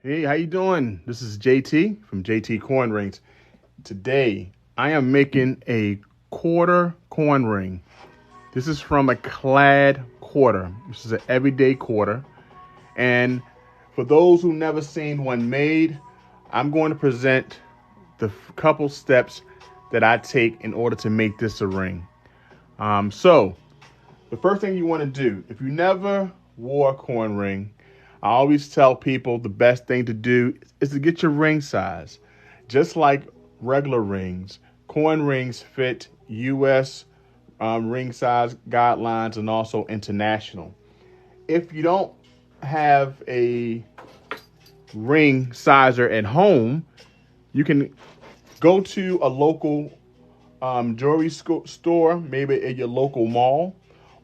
Hey, how you doing? This is JT from jtcoinrings. Today, I am making a quarter coin ring. This is from a clad quarter. This is an everyday quarter. And for those who never seen one made, I'm going to present the couple steps that I take in order to make this a ring. So the first thing you want to do, if you never wore a coin ring, I always tell people the best thing to do is to get your ring size. Just like regular rings, coin rings fit U.S. Ring size guidelines and also international. If you don't have a ring sizer at home, you can go to a local jewelry store, maybe at your local mall,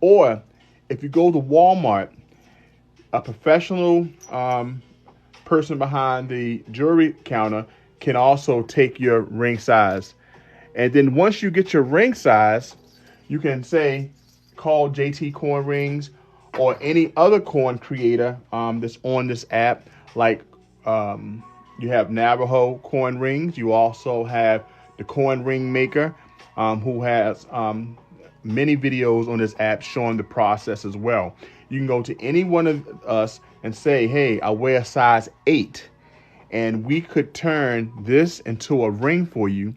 or if you go to Walmart, a professional person behind the jewelry counter can also take your ring size. And then once you get your ring size, you can say, call JT Coin Rings or any other coin creator that's on this app. Like you have Navajo Coin Rings. You also have the Coin Ring Maker, who has many videos on this app showing the process as well. You can go to any one of us and say, hey, I wear a size 8. And we could turn this into a ring for you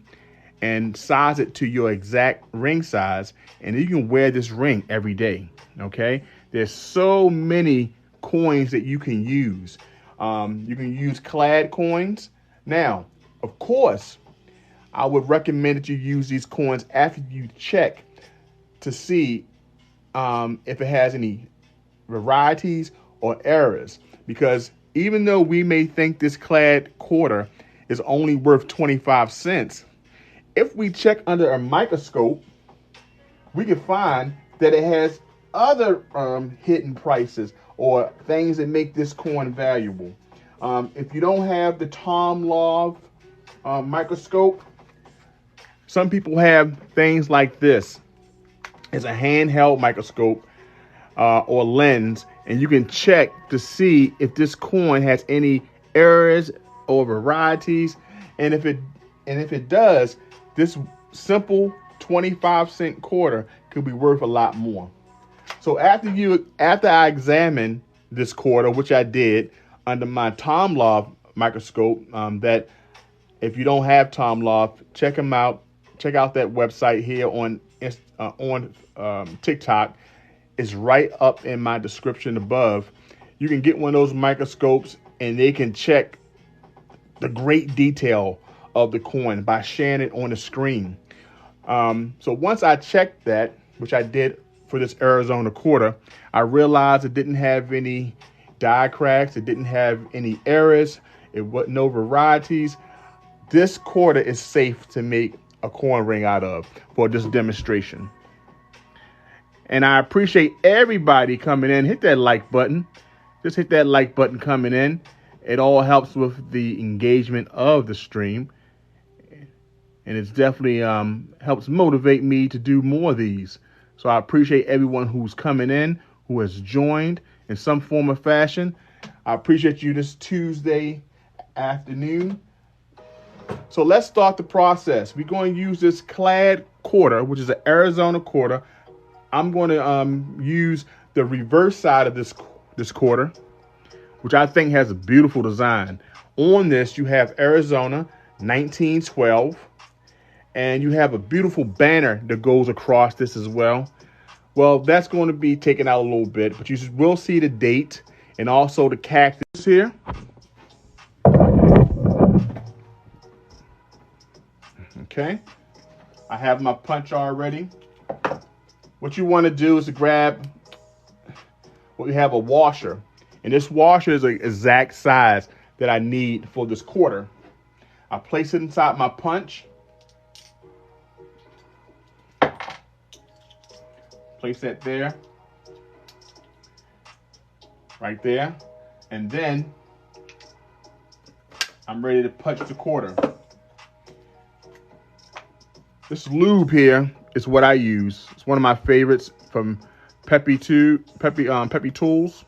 and size it to your exact ring size. And you can wear this ring every day. Okay. There's so many coins that you can use. You can use clad coins. Now, of course, I would recommend that you use these coins after you check to see if it has any varieties or errors, because even though we may think this clad quarter is only worth 25 cents, if we check under a microscope, we can find that it has other hidden prices or things that make this coin valuable. If you don't have the Tom Love microscope, some people have things like this. It's a handheld microscope or lens, and you can check to see if this coin has any errors or varieties. And if it does, this simple 25-cent quarter could be worth a lot more. So after I examine this quarter, which I did under my Tom Love microscope, that if you don't have Tom Love, check him out. Check out that website here on TikTok. It's right up in my description above. You can get one of those microscopes and they can check the great detail of the coin by sharing it on the screen. So once I checked that, which I did for this Arizona quarter, I realized it didn't have any die cracks. It didn't have any errors. It was no varieties. This quarter is safe to make a coin ring out of for this demonstration. And I appreciate everybody coming in. Hit that like button. Just hit that like button coming in. It all helps with the engagement of the stream. And it's definitely helps motivate me to do more of these. So I appreciate everyone who's coming in, who has joined in some form or fashion. I appreciate you this Tuesday afternoon. So let's start the process. We're going to use this clad quarter, which is an Arizona quarter. I'm going to use the reverse side of this quarter, which I think has a beautiful design. On this, you have Arizona 1912, and you have a beautiful banner that goes across this as well. Well, that's going to be taken out a little bit, but you will see the date and also the cactus here. Okay, I have my punch already. What you want to do is to grab, we have a washer, and this washer is the exact size that I need for this quarter. I place it inside my punch. Place that there, right there, and then I'm ready to punch the quarter. This lube here is what I use. It's one of my favorites from Peppy Tools.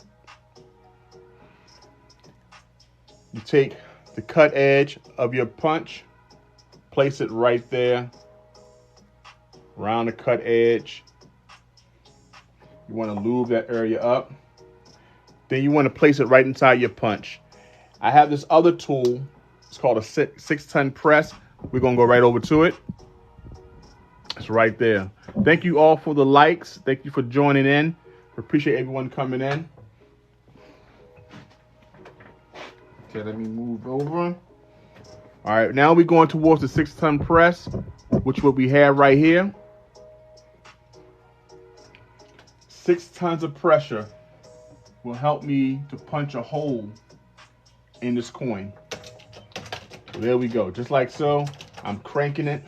You take the cut edge of your punch, place it right there, around the cut edge. You want to lube that area up. Then you want to place it right inside your punch. I have this other tool. It's called a 6-ton press. We're going to go right over to it. It's right there. Thank you all for the likes. Thank you for joining in. Appreciate everyone coming in. Okay, let me move over. All right, now we're going towards the 6-ton press, which what we have right here. 6 tons of pressure will help me to punch a hole in this coin. There we go, just like so. I'm cranking it.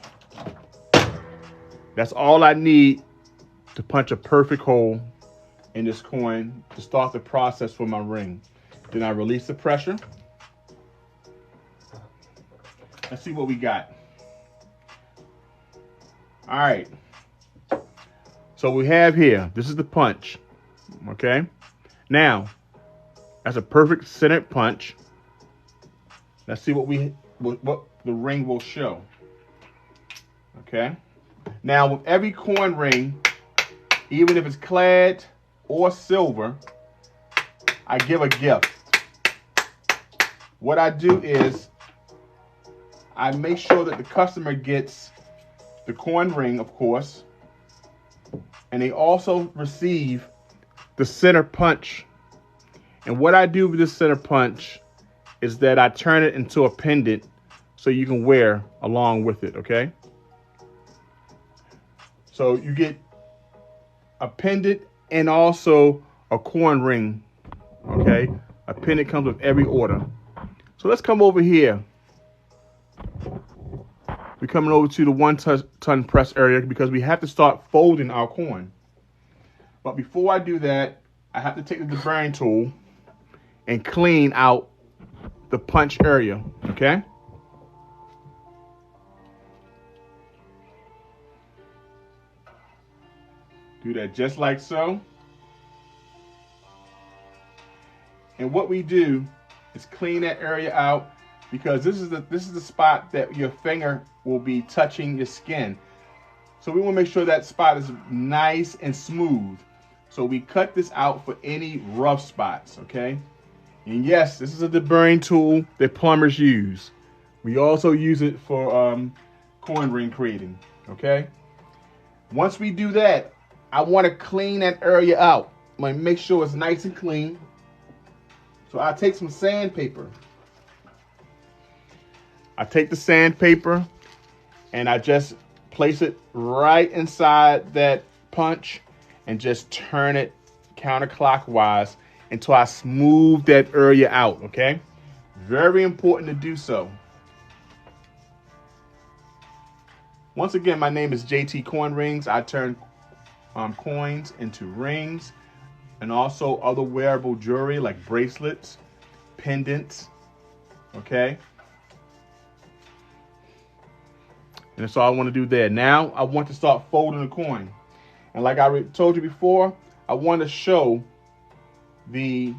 That's all I need to punch a perfect hole in this coin to start the process for my ring. Then I release the pressure. Let's see what we got. All right. So we have here, this is the punch, okay? Now, that's a perfect centered punch. Let's see what the ring will show, okay? Now, with every coin ring, even if it's clad or silver, I give a gift. What I do is I make sure that the customer gets the coin ring, of course, and they also receive the center punch. And what I do with this center punch is that I turn it into a pendant so you can wear along with it, okay? So you get a pendant and also a coin ring, okay? A pendant comes with every order. So let's come over here. We're coming over to the 1-ton press area because we have to start folding our coin. But before I do that, I have to take the deburring tool and clean out the punch area, okay? Do that just like so. And what we do is clean that area out because this is the spot that your finger will be touching your skin. So we want to make sure that spot is nice and smooth. So we cut this out for any rough spots, okay? And yes, this is a deburring tool that plumbers use. We also use it for coin ring creating, okay? Once we do that, I want to clean that area out. I'm going to make sure it's nice and clean. So I take some sandpaper. I take the sandpaper and I just place it right inside that punch and just turn it counterclockwise until I smooth that area out, okay? Very important to do so. Once again, my name is JT Coin Rings. I turn coins into rings and also other wearable jewelry like bracelets, pendants, okay? And that's all I want to do there. Now, I want to start folding the coin. And like I told you before, I want to show the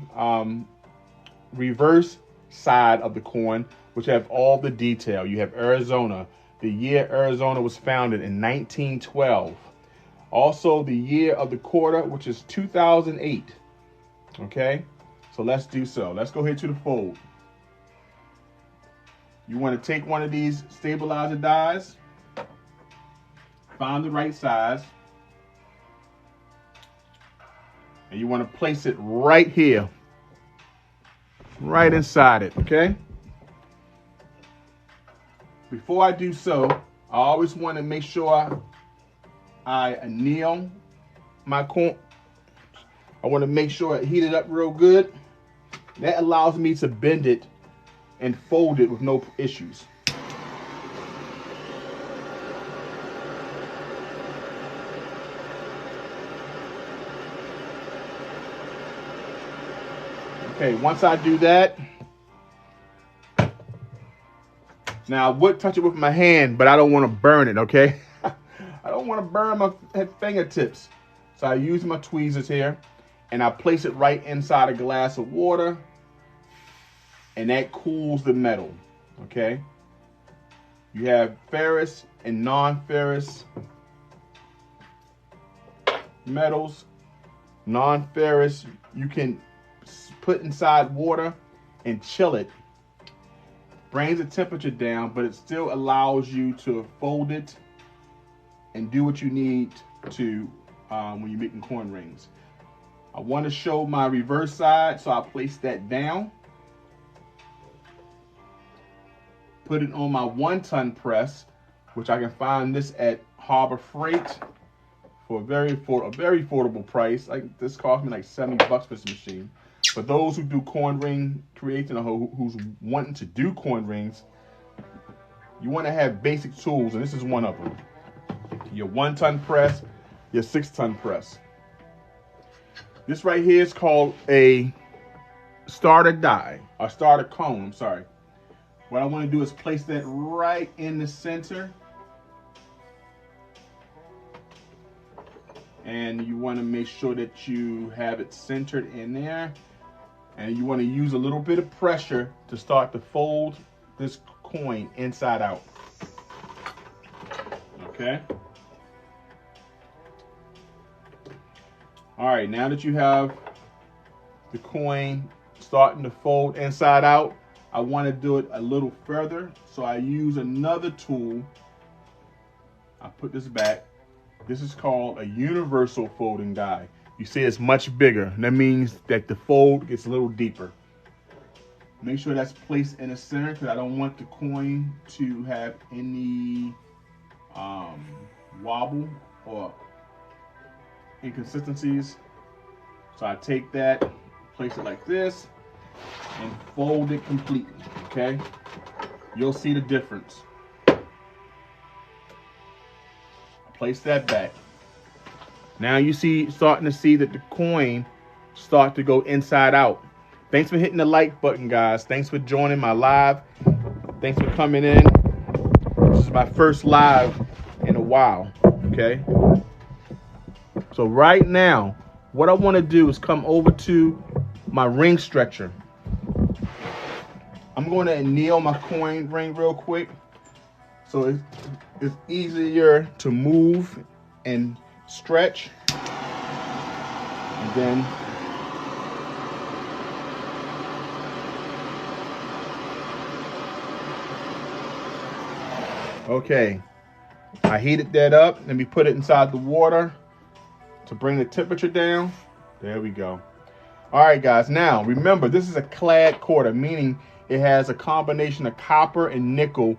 reverse side of the coin, which have all the detail. You have Arizona, the year Arizona was founded in 1912. Also, the year of the quarter, which is 2008. Okay, so let's do so. Let's go ahead to the fold. You want to take one of these stabilizer dies, find the right size, and you want to place it right here, right inside it, okay? Before I do so, I always want to make sure I anneal my coin. I want to make sure I heat it up real good. That allows me to bend it and fold it with no issues. Okay, once I do that, now I would touch it with my hand, but I don't want to burn it, okay? I don't want to burn my fingertips. So I use my tweezers here, and I place it right inside a glass of water. and that cools the metal, okay? You have ferrous and non-ferrous metals. Non-ferrous, you can put inside water and chill it. Brings the temperature down, but it still allows you to fold it and do what you need to when you're making coin rings. I want to show my reverse side, so I'll place that down. Put it on my 1-ton press, which I can find this at Harbor Freight for a very affordable price. Like, this cost me like $70 for this machine. For those who do coin ring creation or who's wanting to do coin rings, you want to have basic tools, and this is one of them. Your 1-ton press, your 6-ton press. This right here is called a starter die, or starter cone, I'm sorry. What I want to do is place that right in the center. And you want to make sure that you have it centered in there. And you want to use a little bit of pressure to start to fold this coin inside out. Okay? All right, now that you have the coin starting to fold inside out, I want to do it a little further, so I use another tool. I put this back. This is called a universal folding die. You see it's much bigger. That means that the fold gets a little deeper. Make sure that's placed in the center, because I don't want the coin to have any wobble or inconsistencies. So I take that, place it like this, and fold it completely, okay? You'll see the difference. Place that back. Now you starting to see that the coin start to go inside out. Thanks for hitting the like button, guys. Thanks for joining my live. Thanks for coming in. This is my first live in a while, okay? So right now, what I want to do is come over to my ring stretcher. I'm going to anneal my coin ring real quick, so it's easier to move and stretch. And then okay, I heated that up. Let me put it inside the water to bring the temperature down. There we go. All right, guys. Now, remember, this is a clad quarter, meaning it has a combination of copper and nickel,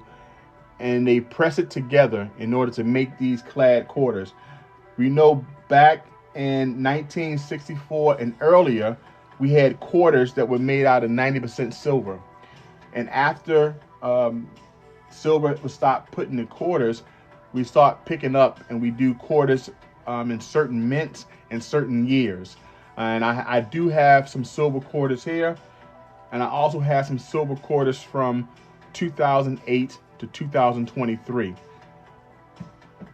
and they press it together in order to make these clad quarters. We know back in 1964 and earlier, we had quarters that were made out of 90% silver. And after silver was stopped putting in quarters, we start picking up and we do quarters in certain mints and certain years. And I do have some silver quarters here, and I also have some silver quarters from 2008 to 2023.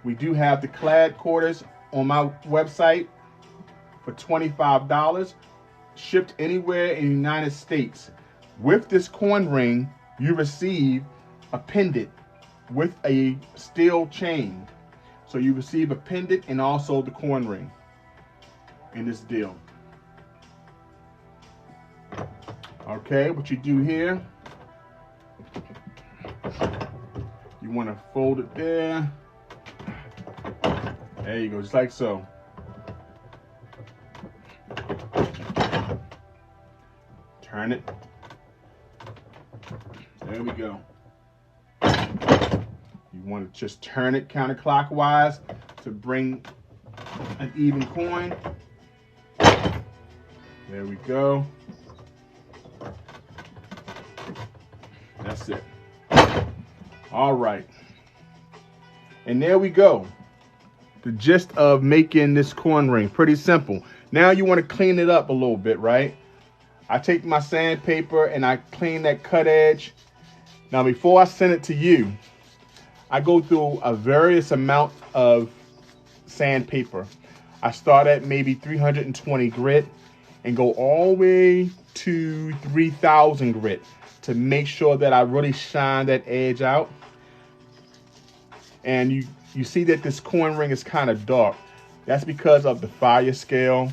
We do have the clad quarters on my website for $25, shipped anywhere in the United States. With this coin ring, you receive a pendant with a steel chain. So you receive a pendant and also the coin ring in this deal. Okay, what you do here, you want to fold it there. There you go, just like so. Turn it. There we go. You want to just turn it counterclockwise to bring an even coin. There we go. That's it. All right. And there we go. The gist of making this coin ring, pretty simple. Now you want to clean it up a little bit, right? I take my sandpaper and I clean that cut edge. Now before I send it to you, I go through a various amount of sandpaper. I start at maybe 320 grit and go all the way to 3000 grit. to make sure that I really shine that edge out. And you see that this coin ring is kind of dark. That's because of the fire scale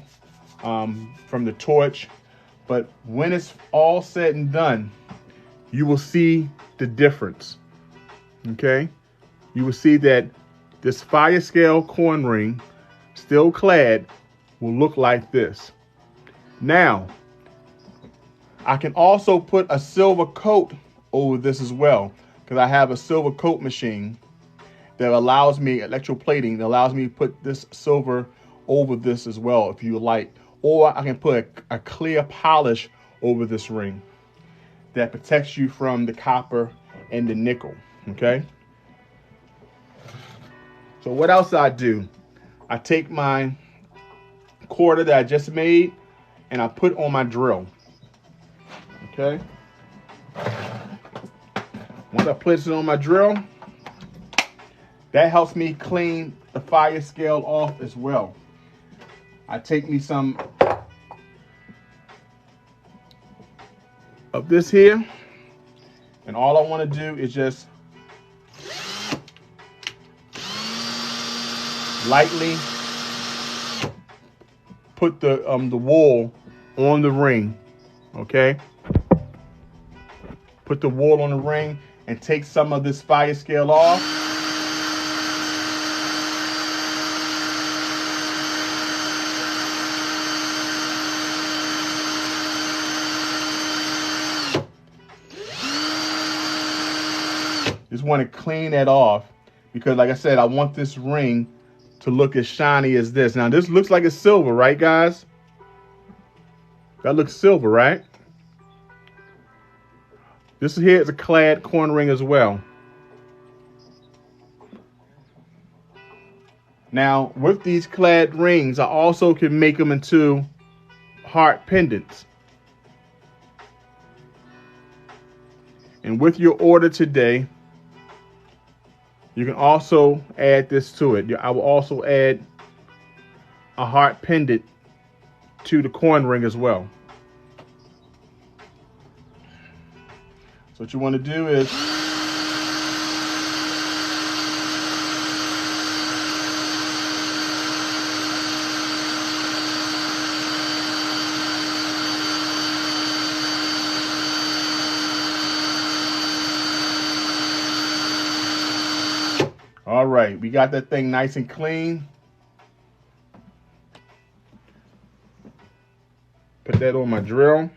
from the torch. But when it's all said and done, you will see the difference. Okay? You will see that this fire scale coin ring, still clad, will look like this. Now, I can also put a silver coat over this as well, because I have a silver coat machine that allows me, electroplating, that allows me to put this silver over this as well if you like. Or I can put a clear polish over this ring that protects you from the copper and the nickel, okay? So what else I do? I take my quarter that I just made and I put on my drill, okay? Once I place it on my drill, that helps me clean the fire scale off as well. I take me some of this here, and all I want to do is just lightly put the wool on the ring, okay? Put the wool on the ring and take some of this fire scale off. Just want to clean that off because, like I said, I want this ring to look as shiny as this. Now, this looks like it's silver, right, guys? That looks silver, right? This here is a clad coin ring as well. Now, with these clad rings, I also can make them into heart pendants. And with your order today, you can also add this to it. I will also add a heart pendant to the coin ring as well. So what you want to do is all right, we got that thing nice and clean. Put that on my drill.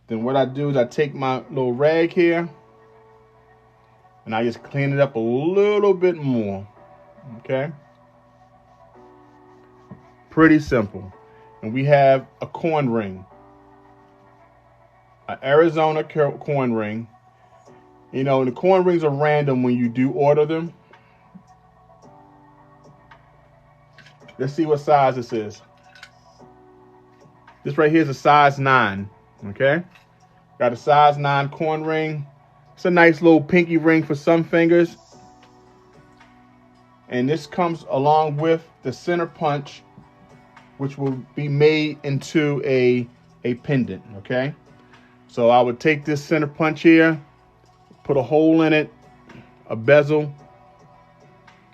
Then what I do is I take my little rag here and I just clean it up a little bit more, okay? Pretty simple. And we have a coin ring, an Arizona coin ring. You know, the coin rings are random when you do order them. Let's see what size this is. This right here is a size 9, okay? Got a size 9 coin ring. It's a nice little pinky ring for some fingers. And this comes along with the center punch, which will be made into a pendant, okay? So I would take this center punch here, put a hole in it, a bezel,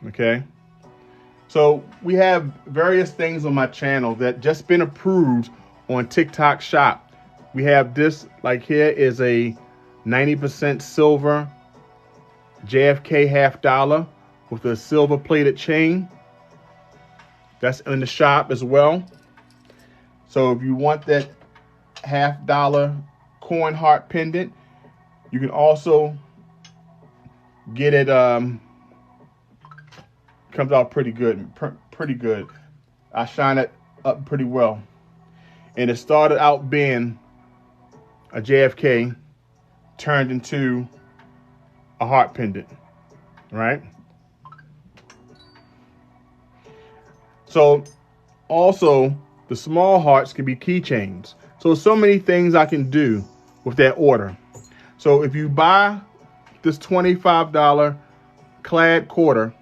okay? So we have various things on my channel that just been approved on TikTok Shop. We have this, like here is a 90% silver JFK $half with a silver plated chain. That's in the shop as well. So if you want that $half coin heart pendant, you can also get it, comes out pretty good, pretty good. I shine it up pretty well. And it started out being a JFK turned into a heart pendant, right? So also the small hearts can be keychains. So many things I can do with that order. So if you buy this $25 clad quarter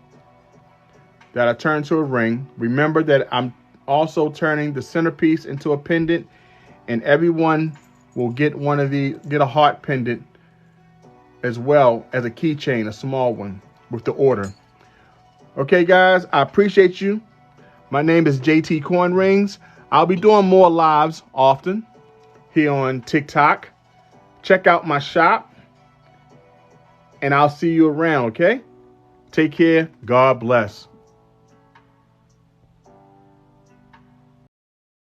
that I turn to a ring, remember that I'm also turning the centerpiece into a pendant, and everyone will get get a heart pendant as well as a keychain, a small one with the order. Okay, guys, I appreciate you. My name is jtcoinrings. I'll be doing more lives often here on TikTok. Check out my shop, and I'll see you around, okay? Take care. God bless.